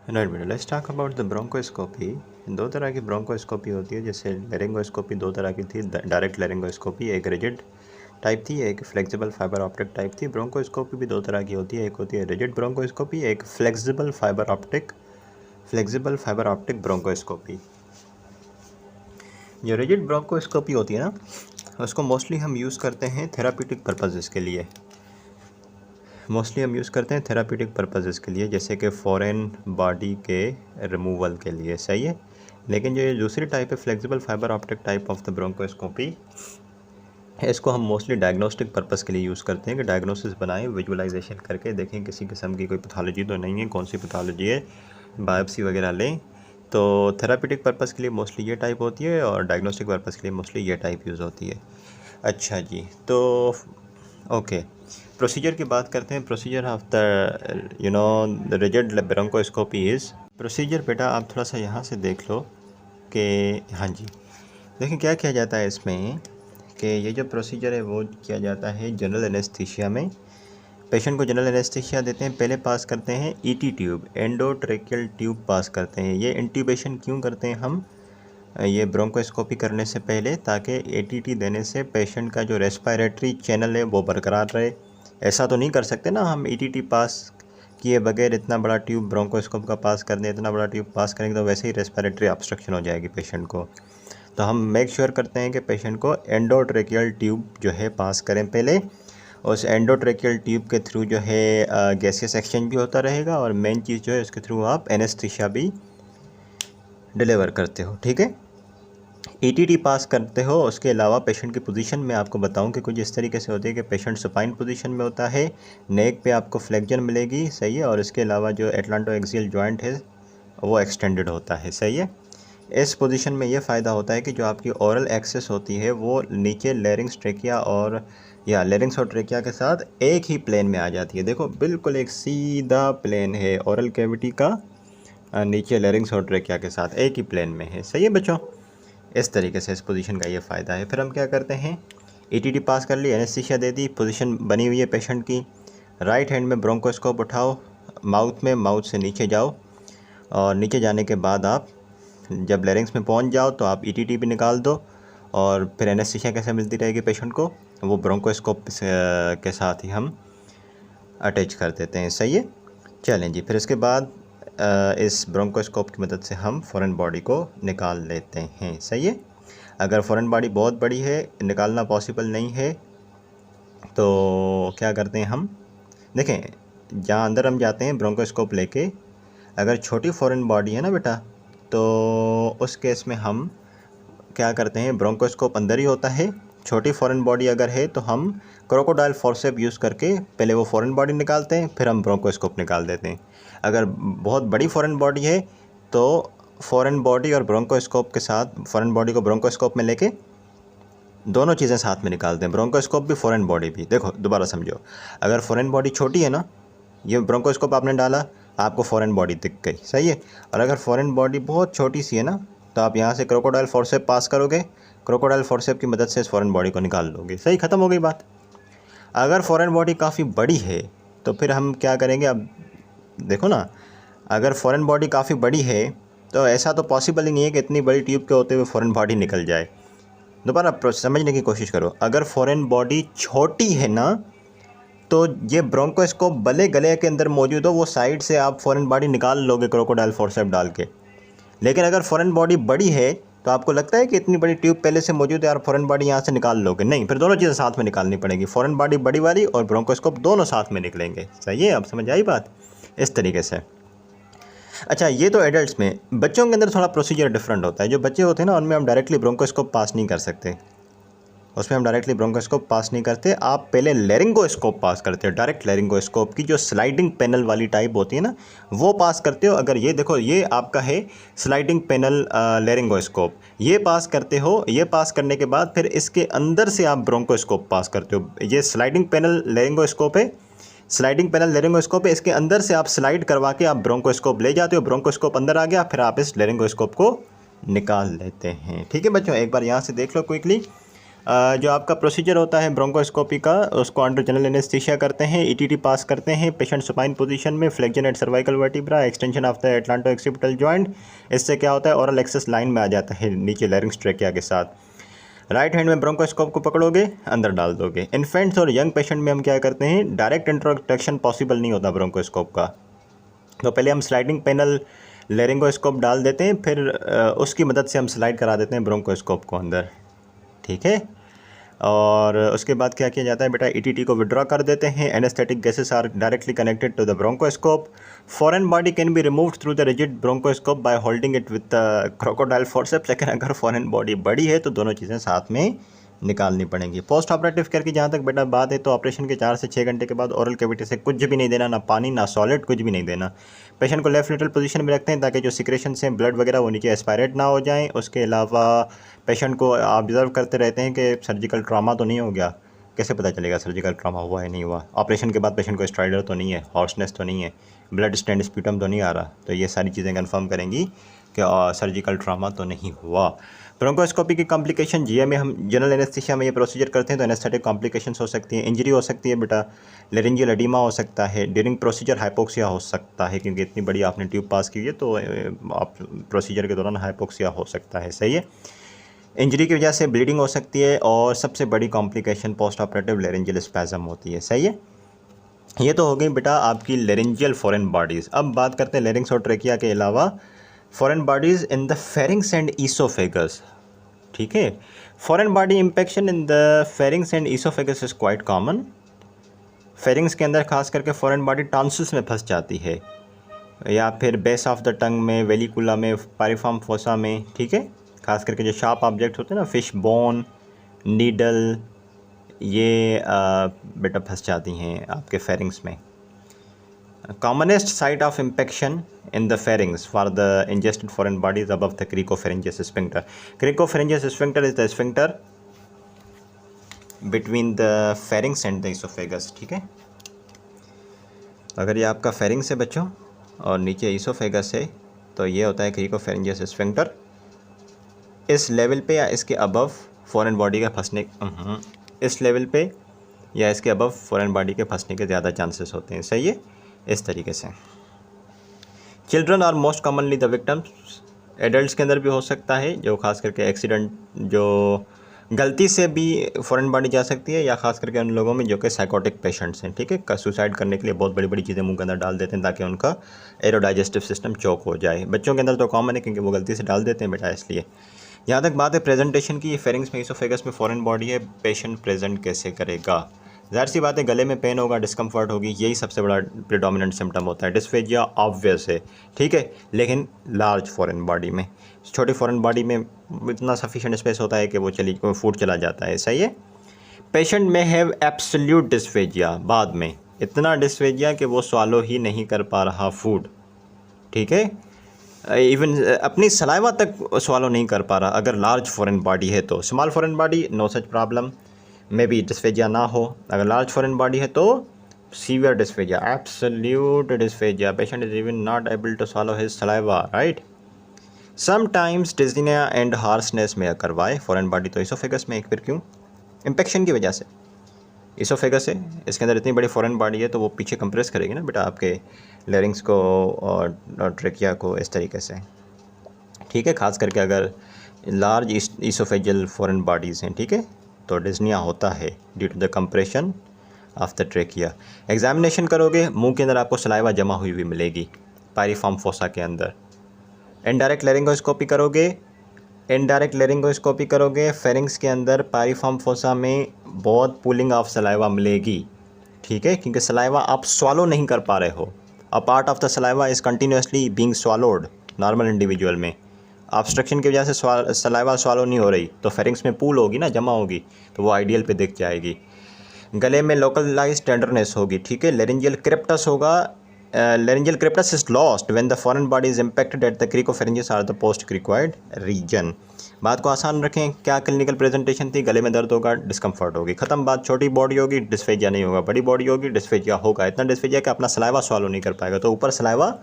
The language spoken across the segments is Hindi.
राइट बेटा, let's talk about the bronchoscopy. दो तरह की ब्रोंकोस्कोपी होती है, जैसे लेरिंगोस्कोपी दो तरह की थी। डायरेक्ट लेरिंगोस्कोपी एक रिजिड टाइप थी, एक फ्लेक्सिबल फाइबर ऑप्टिक टाइप थी। ब्रोंकोस्कोपी भी दो तरह की होती है, एक होती है रिजिड ब्रोंकोस्कोपी, एक फ्लेक्सिबल फाइबर ऑप्टिक ब्रोंकोस्कोपी। जो रिजिड ब्रोंकोस्कोपी होती है ना, उसको मोस्टली हम यूज़ करते हैं थेरापीटिक पर्पजेज़ के लिए। जैसे कि फॉरेन बॉडी के रिमूवल के लिए, सही है। लेकिन जो ये दूसरी टाइप है, flexible fibre optic type of the bronchoscopy, इसको हम मोस्टली डायग्नोस्टिक पर्पज़ के लिए यूज़ करते हैं कि डायग्नोसिस बनाएं, विजुअलाइजेशन करके देखें किसी किस्म की कोई पैथोलॉजी तो नहीं है, कौन सी पैथोलॉजी है, बायोप्सी वगैरह लें। तो थेरापीटिक पर्पज़ के लिए मोस्टली ये टाइप होती है और डायग्नोस्टिक पर्पज़ के लिए मोस्टली ये टाइप यूज़ होती है। अच्छा जी, तो ओके, प्रोसीजर की बात करते हैं। Procedure of the rigid bronchoscopy is procedure. बेटा आप थोड़ा सा यहाँ से देख लो कि हाँ जी, देखिए क्या किया जाता है इसमें कि ये जो प्रोसीजर है वो किया जाता है जनरल एनेस्थीसिया में। पेशेंट को जनरल एनेस्थीसिया देते हैं, पहले पास करते हैं ईटी ट्यूब, एंडोट्रेकियल ट्यूब पास करते हैं। ये इंट्यूबेशन क्यों करते हैं हम ये ब्रोंकोस्कोपी करने से पहले, ताकि एटीटी देने से पेशेंट का जो रेस्पिरेटरी चैनल है वो बरकरार रहे। ऐसा तो नहीं कर सकते ना हम ईटीटी पास किए बगैर इतना बड़ा ट्यूब ब्रोंकोस्कोप का पास कर दें, इतना बड़ा ट्यूब पास करेंगे तो वैसे ही रेस्पिरेटरी ऑब्स्ट्रक्शन हो जाएगी पेशेंट को। तो हम मेक श्योर करते हैं कि पेशेंट को एंडोट्रेकियल ट्यूब जो है पास करें पहले। उस एंडोट्रेकियल ट्यूब के थ्रू जो है गैसियस एक्सचेंज भी होता रहेगा, और मेन चीज़ जो है उसके थ्रू आप एनेस्थीसिया भी डिलीवर करते हो, ठीक है। ईटीटी पास करते हो। उसके अलावा पेशेंट की पोजीशन में आपको बताऊं कि कुछ इस तरीके से होती है कि पेशेंट सुपाइन पोजीशन में होता है, नेक पे आपको फ्लेक्जर मिलेगी, सही है, और इसके अलावा जो एटलांटो एक्सियल जॉइंट है वो एक्सटेंडेड होता है, सही है। इस पोजीशन में ये फ़ायदा होता है कि जो आपकी ओरल एक्सेस होती है वो नीचे लेरिंग्स ट्रेकिया और लेरिंग्स और ट्रेकिया के साथ एक ही प्लेन में आ जाती है। देखो बिल्कुल एक सीधा प्लेन है ओरल कैविटी का, नीचे लेरिंग्स और ट्रेकिया के साथ एक ही प्लेन में है, सही है बच्चों। इस तरीके से इस पोजीशन का ये फ़ायदा है। फिर हम क्या करते हैं, ईटीटी पास कर ली, एनेस्थीसिया दे दी, पोजीशन बनी हुई है पेशेंट की। राइट हैंड में ब्रोंकोस्कोप उठाओ, माउथ से नीचे जाओ, और नीचे जाने के बाद आप जब लेरिंग्स में पहुंच जाओ तो आप ईटीटी भी निकाल दो, और फिर एनेस्थीसिया कैसे मिलती रहेगी पेशेंट को, वो ब्रोंकोस्कोप के साथ ही हम अटैच कर देते हैं, सही है। चलें जी, फिर इसके बाद इस ब्रोंकोस्कोप की मदद से हम फॉरेन बॉडी को निकाल लेते हैं, सही है। अगर फॉरेन बॉडी बहुत बड़ी है, निकालना पॉसिबल नहीं है, तो क्या करते हैं हम, देखें जहाँ अंदर हम जाते हैं ब्रोंकोस्कोप लेके, अगर छोटी फॉरेन बॉडी है ना बेटा, तो उस केस में हम क्या करते हैं, ब्रोंकोस्कोप अंदर ही होता है। छोटी फॉरेन बॉडी अगर है तो हम क्रोकोडाइल फोर्सेप यूज़ करके पहले वो फॉरेन बॉडी निकालते हैं, फिर हम ब्रोंकोस्कोप निकाल देते हैं। अगर बहुत बड़ी फॉरेन बॉडी है तो फॉरेन बॉडी और ब्रोंकोस्कोप के साथ, फॉरेन बॉडी को ब्रोंकोस्कोप में लेके दोनों चीज़ें साथ में निकालते हैं, ब्रोंकोस्कोप भी फॉरेन बॉडी भी। देखो दोबारा समझो, अगर फॉरेन बॉडी छोटी है ना, ये ब्रोंकोस्कोप आपने डाला, आपको फॉरेन बॉडी दिख गई, सही है। और अगर फॉरेन बॉडी बहुत छोटी सी है ना, तो आप यहाँ से क्रोकोडाइल फोर्सेप पास करोगे, क्रोकोडाइल फोर्सेप की मदद से इस फॉरेन बॉडी को निकाल लोगे, सही, ख़त्म हो गई बात। अगर फॉरेन बॉडी काफ़ी बड़ी है तो फिर हम क्या करेंगे, अब देखो ना, अगर फॉरेन बॉडी काफ़ी बड़ी है तो ऐसा तो पॉसिबल ही नहीं है कि इतनी बड़ी ट्यूब के होते हुए फॉरेन बॉडी निकल जाए। दोबारा समझने की कोशिश करो, अगर फॉरेन बॉडी छोटी है ना, तो ये ब्रोंकोस्कोप भले गले के अंदर मौजूद हो, वो साइड से आप फॉरेन बॉडी निकाल लोगे क्रोकोडाइल फोर्सेप डाल के। लेकिन अगर फॉरेन बॉडी बड़ी है तो आपको लगता है कि इतनी बड़ी ट्यूब पहले से मौजूद है और फॉरेन बॉडी यहाँ से निकाल लोगे, नहीं, फिर दोनों चीज़ें साथ में निकालनी पड़ेगी, फॉरेन बॉडी बड़ी वाली और ब्रोंकोस्कोप दोनों साथ में निकलेंगे, सही है। अब समझ आई बात, इस तरीके से। अच्छा, ये तो एडल्ट्स में, बच्चों के अंदर थोड़ा प्रोसीजर डिफरेंट होता है। जो बच्चे होते हैं ना, उनमें हम डायरेक्टली ब्रोंकोस्कोप पास नहीं कर सकते, उसमें हम डायरेक्टली ब्रोंकोस्कोप पास नहीं करते। आप पहले लेरिंगोस्कोप पास करते हो, डायरेक्ट लेरिंगोस्कोप की जो स्लाइडिंग पैनल वाली टाइप होती है ना, वो पास करते हो। अगर ये देखो, ये आपका है स्लाइडिंग पैनल लेरिंगोस्कोप, ये पास करते हो। ये पास करने के बाद फिर इसके अंदर से आप ब्रोंकोस्कोप पास करते हो। ये स्लाइडिंग पैनल लेरिंगोस्कोप है, स्लाइडिंग पैनल लेरिंगोस्कोप है, इसके अंदर से आप स्लाइड करवा के आप ब्रोंकोस्कोप ले जाते हो, ब्रोंकोस्कोप अंदर आ गया, फिर आप इस लेरिंगोस्कोप को निकाल लेते हैं, ठीक है बच्चों। एक बार यहाँ से देख लो क्विकली, जो आपका प्रोसीजर होता है ब्रोंकोस्कोपी का, उसको अंडर जनरल एनेस्थीसिया करते हैं, ईटीटी पास करते हैं, पेशेंट सुपाइन पोजीशन में, flexion at cervical vertebra, extension of the atlanto occipital joint. इससे क्या होता है, ओरल एक्सेस लाइन में आ जाता है नीचे लैरिंक्स ट्रेकिया के साथ। राइट हैंड में ब्रोंकोस्कोप को पकड़ोगे, अंदर डाल दोगे। इन्फेंट्स और यंग पेशेंट में हम क्या करते हैं, डायरेक्ट इंट्रोडक्शन पॉसिबल नहीं होता ब्रोंकोस्कोप का, तो पहले हम स्लाइडिंग पैनल लेरिंगोस्कोप डाल देते हैं, फिर उसकी मदद से हम स्लाइड करा देते हैं ब्रोंकोस्कोप को अंदर, ठीक है। और उसके बाद क्या किया जाता है बेटा, ईटीटी को विड्रॉ कर देते हैं। Anaesthetic gases are directly connected to the bronchoscope. Foreign body can be removed through the rigid bronchoscope by holding it with crocodile forceps. लेकिन अगर फॉरेन बॉडी बड़ी है तो दोनों चीज़ें साथ में निकालनी पड़ेंगी। पोस्ट ऑपरेटिव केयर की जहाँ तक बेटा बात है, तो ऑपरेशन के 4 से 6 घंटे के बाद ओरल कैविटी से कुछ भी नहीं देना, ना पानी ना सॉलिड, कुछ भी नहीं देना। पेशेंट को लेफ्ट न्यूट्रल पोजीशन में रखते हैं ताकि जो सिक्रेशन से ब्लड वगैरह वो नीचे एस्पायरेट ना हो जाएं। उसके अलावा पेशेंट को ऑब्जर्व करते रहते हैं कि सर्जिकल ट्रॉमा तो नहीं हो गया। कैसे पता चलेगा सर्जिकल ट्रॉमा हुआ है नहीं हुआ? ऑपरेशन के बाद पेशेंट को स्ट्राइडर तो नहीं है, हॉर्सनेस तो नहीं है, ब्लड स्टैंड स्प्यूटम तो नहीं आ रहा, तो ये सारी चीज़ें कंफर्म करेंगी कि सर्जिकल ट्रॉमा तो नहीं हुआ। ब्रोंकोस्कोपी की कॉम्प्लिकेशन, जीए में हम जनरल एनेस्थीसिया में ये प्रोसीजर करते हैं तो एनेस्थेटिक कॉम्प्लिकेशंस हो सकती हैं। इंजरी हो सकती है बेटा, लेरिंजियल एडिमा हो सकता है, ड्यूरिंग प्रोसीजर हाइपोक्सिया हो सकता है, क्योंकि इतनी बड़ी आपने ट्यूब पास की है तो आप प्रोसीजर के दौरान हाइपोक्सिया हो सकता है, सही है। इंजरी की वजह से ब्लीडिंग हो सकती है, और सबसे बड़ी complication post operative laryngeal spasm होती है, सही है। ये तो हो गई बेटा आपकी लेरिंजियल फॉरेन बॉडीज़। अब बात करते हैं लेरिंग्स और ट्रेकिया के अलावा foreign bodies in the pharynx and oesophagus, ठीक है। Foreign body impaction in the pharynx and oesophagus is quite common. Pharynx के अंदर खास करके फॉरेन बॉडी टॉन्सिल्स में फंस जाती है, या फिर बेस ऑफ द टंग में, वेलिकुला में, पायरिफॉर्म फोसा में, ठीक है। खास करके जो शार्प ऑब्जेक्ट होते हैं ना, फिश बोन, नीडल, ये बेटा फंस जाती हैं आपके फेरिंग्स में। Commonest site of impaction in the pharynx for the ingested foreign bodies above the cricopharyngeus sphincter. Cricopharyngeus sphincter is the sphincter between the pharynx and the oesophagus, ठीक है। अगर ये आपका फेरिंग्स है बच्चों और नीचे ईसोफेगस है, तो ये होता है क्रिकोफेरेंजियस स्फिंक्टर। इस लेवल पे या इसके अबव फॉरेन बॉडी का फंसने, इस लेवल पे या इसके अबव फॉरेन बॉडी के फंसने के ज़्यादा चांसेस होते हैं, सही है। इस तरीके से children are most commonly the victims. Adults के अंदर भी हो सकता है, जो खास करके एक्सीडेंट, जो गलती से भी फॉरेन बॉडी जा सकती है, या खास करके उन लोगों में जो कि साइकोटिक पेशेंट्स हैं, ठीक है। सुसाइड करने के लिए बहुत बड़ी बड़ी चीज़ें मुंह के अंदर डाल देते हैं ताकि उनका एरोडाइजेस्टिव सिस्टम चौक हो जाए। बच्चों के अंदर तो कॉमन है क्योंकि वो गलती से डाल देते हैं बेटा, इसलिए। यहाँ तक बात है प्रेजेंटेशन की, फेरिंग्स में, ईसोफेगस में फॉरेन बॉडी है, पेशेंट प्रेजेंट कैसे करेगा? ज़ाहिर सी बात है, गले में पेन होगा, डिस्कम्फर्ट होगी, यही सबसे बड़ा प्रीडोमिनेंट सिम्टम होता है। डिस्फेजिया ऑब्वियस है, ठीक है, लेकिन लार्ज फॉरेन बॉडी में, छोटी फॉरेन बॉडी में इतना सफिशिएंट स्पेस होता है कि वो फूड चला जाता है, सही है। पेशेंट में हैव एब्सोल्यूट डिस्फेजिया, बाद में इतना डिस्फेजिया कि वो स्वालो ही नहीं कर पा रहा फूड, ठीक है। इवन अपनी सलाइवा तक स्वालो नहीं कर पा रहा अगर लार्ज फॉरेन बॉडी है तो। Small foreign body no such problem, may be dysphagia ना हो। अगर लार्ज फॉरेन बॉडी है तो severe dysphagia, absolute dysphagia, patient is even not able to swallow his saliva, right. Sometimes dyspnoea and hoarseness में अकर। वाई? फॉरेन बॉडी तो इसोफेगस में, एक फिर क्यों? इम्पेक्शन की वजह से। इसोफेगस है, इसके अंदर इतनी बड़ी फॉरेन बॉडी है तो वो पीछे कंप्रेस करेगी ना बेटा आपके लेरिंग्स को और ट्रेकिया को, इस तरीके से, ठीक है। खास करके अगर लार्ज इसोफेजियल फॉरेन बॉडीज़ हैं, ठीक है, तो डिज़निया होता है due to the compression of the trachea. Examination करोगे, मुंह के अंदर आपको सलाइवा जमा हुई हुई मिलेगी पायरिफॉर्म फोसा के अंदर। इनडायरेक्ट लेरिंगोस्कोपी करोगे, फेरिंग्स के अंदर पायरिफॉर्म फोसा में बहुत पूलिंग ऑफ सलाइवा मिलेगी, ठीक है, क्योंकि सलाइवा आप स्वालो नहीं कर पा रहे हो। A part of the saliva is continuously being swallowed normal individual में। ऑब्स्ट्रक्शन की वजह से सलाइवा स्वालो नहीं हो रही तो फेरिंग्स में पूल होगी ना, जमा होगी, तो वो आइडियल पे दिख जाएगी। गले में लोकलाइज टेंडरनेस होगी, ठीक है। लेरिंजियल क्रिप्टस होगा। Laryngeal crepitus is lost when the foreign body is impacted at the cricopharyngeus or the post cricoid region. बात को आसान रखें, क्या क्लिनिकल प्रेजेंटेशन थी? गले में दर्द होगा, डिस्कम्फर्ट होगी, खत्म बात। छोटी बॉडी होगी, डिस्फेजिया नहीं होगा, बड़ी बॉडी होगी, डिस्फेजिया होगा। इतना डिस्फेजिया कि अपना सलाइवा स्वालो नहीं कर पाएगा, तो ऊपर सलाइवा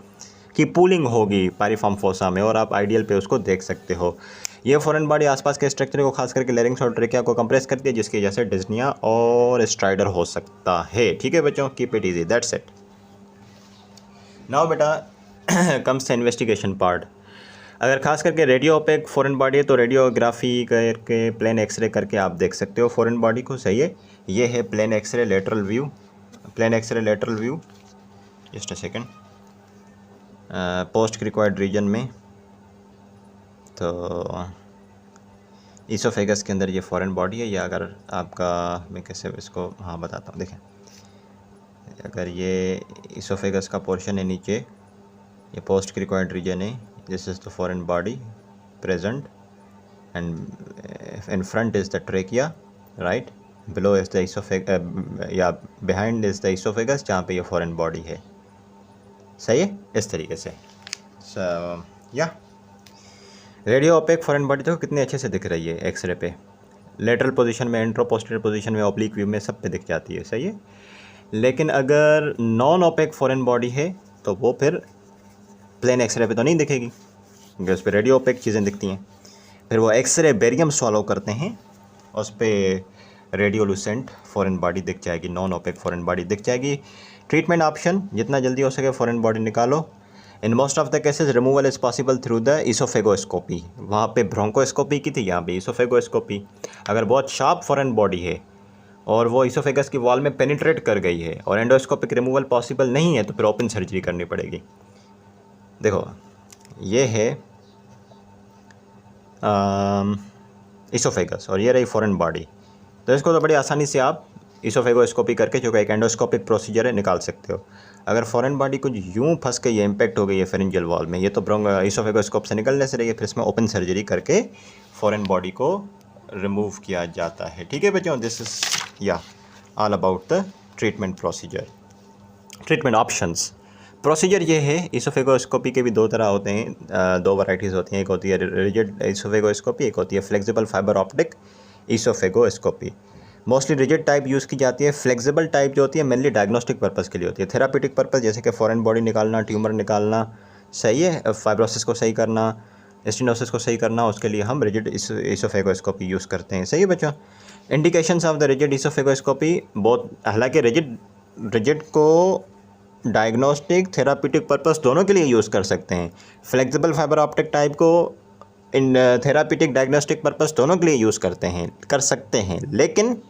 की पूलिंग होगी पायरिफॉर्म फोसा में और आप आइडियल पे उसको देख सकते हो। ये फॉरेन बॉडी आसपास के स्ट्रक्चर को खास करके लैरिंक्स और ट्रेकिया को कंप्रेस करती है, जिसकी वजह से डिस्निया और स्ट्राइडर हो सकता है। ठीक है बच्चों, keep it easy, that's it. Now बेटा कम्स द इन्वेस्टिगेशन पार्ट। अगर खास करके रेडियो ओपेक फॉरेन बॉडी है तो रेडियोग्राफी करके प्लेन एक्सरे करके आप देख सकते हो फॉरेन बॉडी को, सही है। ये है plain X-ray lateral view, plain X-ray lateral view, just a second, post cricoid region में। तो ईसोफेगस के अंदर ये फॉरेन बॉडी है, या अगर आपका, मैं कैसे इसको हाँ बताता हूँ, देखें, अगर ये ईसोफेगस का पोर्शन है नीचे, ये पोस्ट क्रिकॉइड रीजन है, this is the foreign body present, and in front is the trachea, right, below is the oesophagus, या बिहाइंड इज़ द ईसोफेगस, जहाँ पे ये फॉरेन बॉडी है, सही है, इस तरीके से। या रेडियो ओपेक फॉरेन बॉडी देखो कितनी अच्छे से दिख रही है एक्सरे पे, लेटरल पोजीशन में, एंट्रोपोस्टीरियर पोजीशन में, ऑब्लिक व्यू में, सब पे दिख जाती है, सही है। लेकिन अगर नॉन ओपेक फॉरेन बॉडी है तो वो फिर प्लेन एक्सरे पे तो नहीं दिखेगी, क्योंकि उस पर रेडियो ओपेक चीज़ें दिखती हैं। फिर वो एक्सरे बेरियम सॉल्व करते हैं, उस पर रेडियोलुसेंट फॉरेन बॉडी दिख जाएगी, नॉन ओपेक फॉरेन बॉडी दिख जाएगी। ट्रीटमेंट ऑप्शन, जितना जल्दी हो सके फॉरेन बॉडी निकालो। In most of the cases removal is possible through the oesophagoscopy. वहाँ पे ब्रोंकोस्कोपी की थी, यहाँ पे ईसोफेगोस्कोपी। अगर बहुत शार्प फॉरेन बॉडी है और वो ईसोफेगस की वॉल में पेनिट्रेट कर गई है और एंडोस्कोपिक रिमूवल पॉसिबल नहीं है तो फिर ओपन सर्जरी करनी पड़ेगी। देखो ये है ईसोफेगस और ये रही फॉरेन बॉडी, तो इसको तो बड़ी आसानी से आप ईसोफेगोस्कोपी करके, जो कि एक एंडोस्कोपिक प्रोसीजर है, निकाल सकते हो। अगर फॉरेन बॉडी कुछ यूँ फंस के ये इम्पैक्ट हो गई है फेरेंजियल वॉल में, ये तो ईसोफेगोस्कोप से निकलने से रही है, फिर इसमें ओपन सर्जरी करके फॉरेन बॉडी को रिमूव किया जाता है। ठीक है बच्चों, दिस इज़ या all about the treatment procedure. Treatment options, procedure ये है, ईसोफेगोस्कोपी के भी दो तरह होते हैं, दो वैरायटीज़ होती हैं, एक होती है रिजिड ईसोफेगोस्कोपी, एक होती है flexible fibre optic oesophagoscopy. Mostly rigid type use की जाती है। फ्लेक्सिबल टाइप जो होती है मेनली डायग्नोस्टिक पर्पज़ के लिए होती है, थेरापीटिक पर्पज़, जैसे कि फॉरेन बॉडी निकालना, ट्यूमर निकालना, सही है, फाइब्रोसिस को सही करना, स्टेनोसिस को सही करना, उसके लिए हम रिजिड ईसोफेगोस्कोपी यूज़ करते हैं, सही है बच्चों। इंडिकेशंस ऑफ द रिजिड ईसोफेगोस्कोपी बहुत, हालांकि रिजिड को डायग्नोस्टिक थेरापीटिक पर्पस दोनों के लिए यूज़ कर सकते हैं। फ्लेक्सिबल फाइबर ऑप्टिक टाइप को इन थेरापीटिक डायग्नोस्टिक पर्पस दोनों के लिए यूज़ कर सकते हैं, लेकिन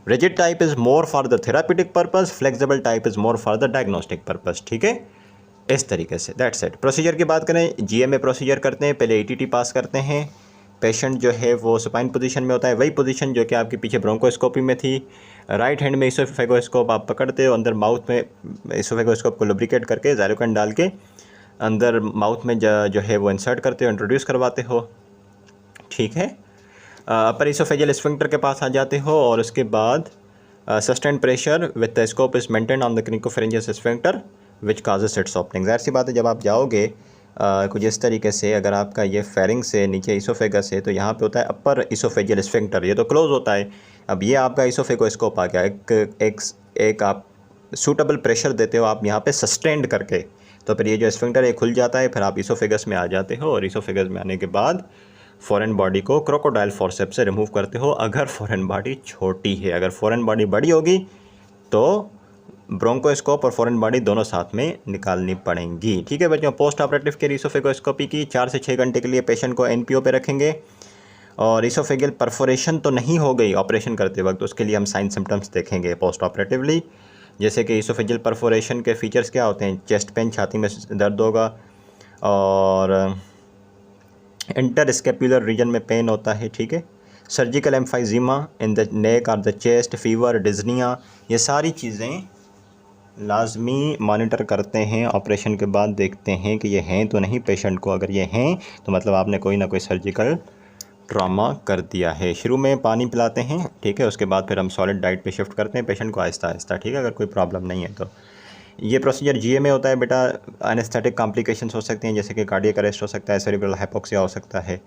rigid type is more for the therapeutic purpose, flexible type is more for the diagnostic purpose. ठीक है, इस तरीके से, दैट्स इट। प्रोसीजर की बात करें, जीएमए प्रोसीजर करते हैं, पहले ईटीटी पास करते हैं। पेशेंट जो है वो सुपाइन पोजीशन में होता है, वही पोजीशन जो कि आपके पीछे ब्रोंकोस्कोपी में थी। राइट हैंड में ईसोफेगोस्कोप आप पकड़ते हो, अंदर माउथ में ईसोफेगोस्कोप को लुब्रिकेट करके ज़ाइलोकाइन डाल के अंदर माउथ में जो है वो इंसर्ट करते हो, इंट्रोड्यूस करवाते हो। ठीक है, अपर ईसोफेजियल स्फिंक्टर के पास आ जाते हो और उसके बाद sustained pressure with the scope is maintain on the cricopharyngeus sphincter which causes it's opening. ज़ाहिर सी बात है, जब आप जाओगे कुछ इस तरीके से, अगर आपका ये फेरिंग से नीचे ईसोफेगस है तो यहाँ पे होता है अपर ईसोफेजियल स्फिंक्टर, ये तो क्लोज होता है। अब ये आपका ईसोफेगोस्कोप आ गया, एक आप सूटेबल प्रेशर देते हो आप यहाँ पे सस्टेंड करके, तो फिर ये जो स्फिंक्टर है खुल जाता है, फिर आप ईसोफेगस में आ जाते हो और ईसोफेगस में आने के बाद फॉरेन बॉडी को क्रोकोडाइल फॉरसेप्स से रिमूव करते हो। अगर फॉरेन बॉडी छोटी है, अगर फॉरेन बॉडी बड़ी होगी तो ब्रोंकोस्कोप और फॉरेन बॉडी दोनों साथ में निकालनी पड़ेंगी। ठीक है बच्चों, पोस्ट ऑपरेटिव केयर ईसोफेगोस्कोपी की 4 से 6 घंटे के लिए पेशेंट को एनपीओ पे रखेंगे। और ईसोफेगियल परफोरेशन तो नहीं हो गई ऑपरेशन करते वक्त, उसके लिए हम साइन सिम्टम्स देखेंगे पोस्ट ऑपरेटिवली, जैसे कि ईसोफेजियल परफोरेशन के फीचर्स क्या होते हैं, चेस्ट पेन, छाती में दर्द होगा, और इंटर स्केपुलर रीजन में पेन होता है। ठीक है, surgical emphysema in the neck और द चेस्ट, फीवर, डिजनिया, ये सारी चीज़ें लाजमी मॉनिटर करते हैं। ऑपरेशन के बाद देखते हैं कि ये हैं तो नहीं पेशेंट को, अगर ये हैं तो मतलब आपने कोई ना कोई सर्जिकल ट्रॉमा कर दिया है। शुरू में पानी पिलाते हैं, ठीक है, उसके बाद फिर हम सॉलिड डाइट पे शिफ्ट करते हैं पेशेंट को आहिस्ता आहिस्ता। ठीक है, अगर कोई प्रॉब्लम नहीं है तो ये प्रोसीजर जीए में होता है बेटा। एनेस्थेटिक कॉम्प्लिकेशंस हो सकते हैं, जैसे कि कार्डियक अरेस्ट हो सकता है, सेरिब्रल हाइपोक्सिया हो सकता है।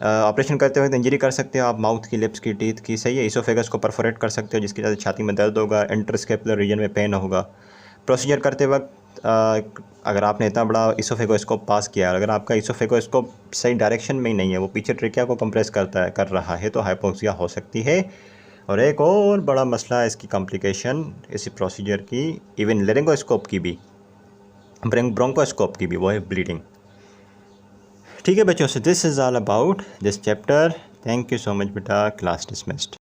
ऑपरेशन करते वक्त इंजरी कर सकते हो आप माउथ की, लिप्स की, टीथ की, सही है। ईसोफेगस को परफोरेट कर सकते हो जिसकी वजह से छाती में दर्द होगा, इंटरस्केपुलर रीजन में पेन होगा। प्रोसीजर करते वक्त अगर आपने इतना बड़ा इसोफेगोस्कोप पास किया है, अगर आपका इसोफेगोस्कोप सही डायरेक्शन में ही नहीं है, वो पीछे ट्रेकिया को कंप्रेस कर रहा है, तो हाइपोक्सिया हो सकती है। और एक और बड़ा मसला है इसकी कॉम्प्लिकेशन इसी प्रोसीजर की, इवन लेरिंगोस्कोप की भी, ब्रोंकोस्कोप की भी, वो है ब्लीडिंग। ठीक है बच्चों, so this is all about this chapter. Thank you so much बेटा। Class dismissed.